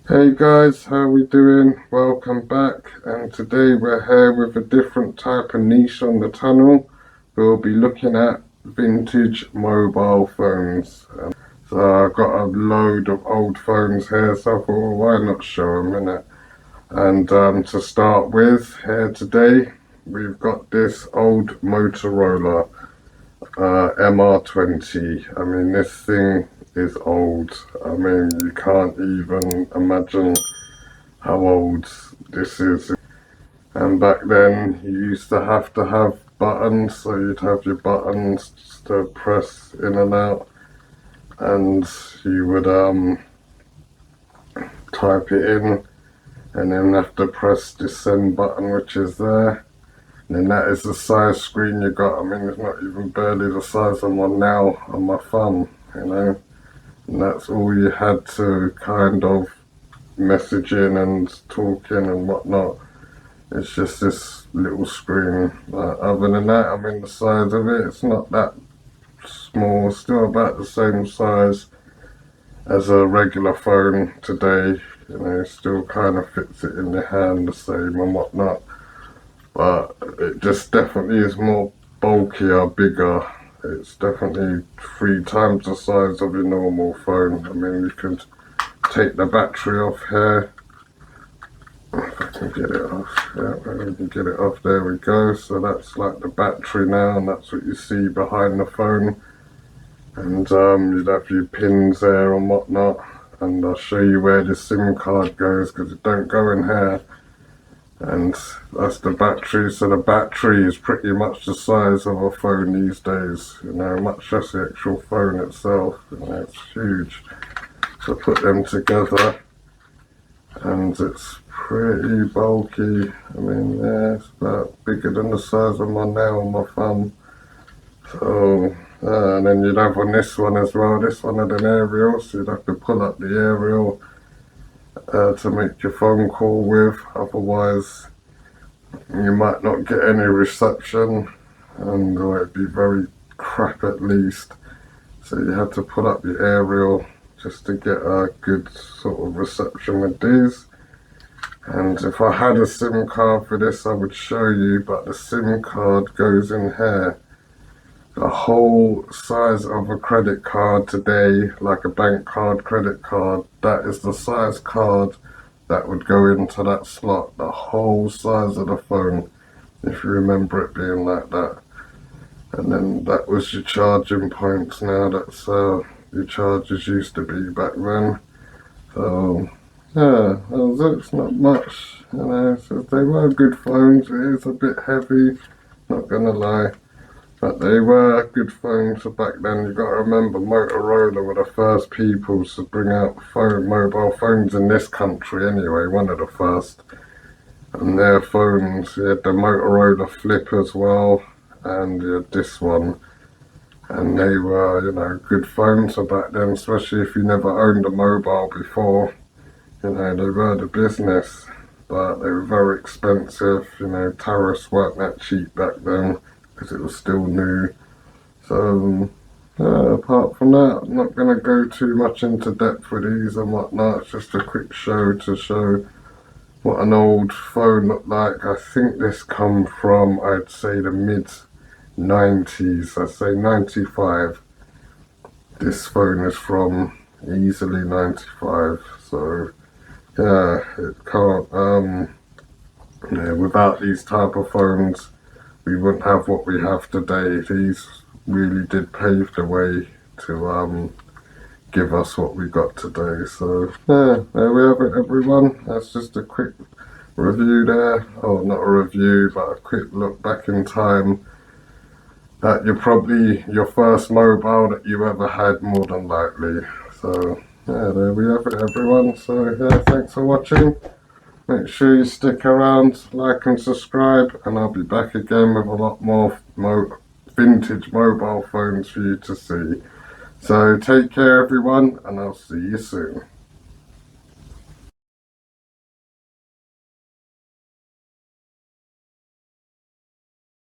Hey guys, how we doing? Welcome back, and today we're here with a different type of niche on the channel. We'll be looking at vintage mobile phones. So I've got a load of old phones here, so I thought, well, why not show them, innit? And to start with, here today, we've got this old Motorola MR20. I mean, this thing is old. I mean, you can't even imagine how old this is. And back then you used to have buttons, so you'd have your buttons to press in and out, and you would type it in and then have to press the send button, which is there. And then that is the size screen you got. I mean, it's not even barely the size I'm on now on my thumb, you know. And that's all you had to kind of messaging and talking and whatnot. It's just this little screen. Other than that, I mean, the size of it, it's not that small. Still about the same size as a regular phone today. You know, still kind of fits it in the hand the same and whatnot. But it just definitely is more bulkier, bigger. It's definitely 3 times the size of your normal phone. I mean, you can take the battery off here. If I can get it off, yeah, we can get it off, there we go. So that's like the battery now, and that's what you see behind the phone. And you'd have your pins there and whatnot, and I'll show you where the SIM card goes, because it don't go in here. And that's the battery, so the battery is pretty much the size of a phone these days, you know, much less the actual phone itself. You know, it's huge. So put them together, and it's pretty bulky. I mean, yeah, it's about bigger than the size of my nail on my thumb. So, and then you'd have on this one as well. This one had an aerial, so you'd have to pull up the aerial to make your phone call with. Otherwise, you might not get any reception, and or it'd be very crap at least. So you had to put up your aerial just to get a good sort of reception with these. And if I had a SIM card for this, I would show you, but the SIM card goes in here. The whole size of a credit card today, like a bank card, credit card, that is the size card that would go into that slot. The whole size of the phone, if you remember it being like that. And then that was your charging points. Now that's your chargers used to be back then. So yeah, it's not much, you know. So they were good phones. It is a bit heavy, not gonna lie, but they were good phones back then. You got to remember, Motorola were the first people to bring out mobile phones in this country anyway, one of the first. And their phones, you had the Motorola Flip as well, and you had this one. And they were, you know, good phones back then, especially if you never owned a mobile before. You know, they were the business, but they were very expensive. You know, tariffs weren't that cheap back then, because it was still new. So, apart from that, I'm not going to go too much into depth with these and whatnot. It's just a quick show to show what an old phone looked like. I think this come from, I'd say, the mid-90s. I'd say 95. This phone is from easily 95. So, yeah, it can't, yeah, without these type of phones, we wouldn't have what we have today. These really did pave the way to give us what we got today. So yeah, there we have it, everyone. That's just a quick review there. Oh, not a review, but a quick look back in time at your first mobile that you ever had, more than likely. So yeah, there we have it, everyone. So yeah, thanks for watching. Make sure you stick around, like and subscribe, and I'll be back again with a lot more vintage mobile phones for you to see. So take care, everyone, and I'll see you soon.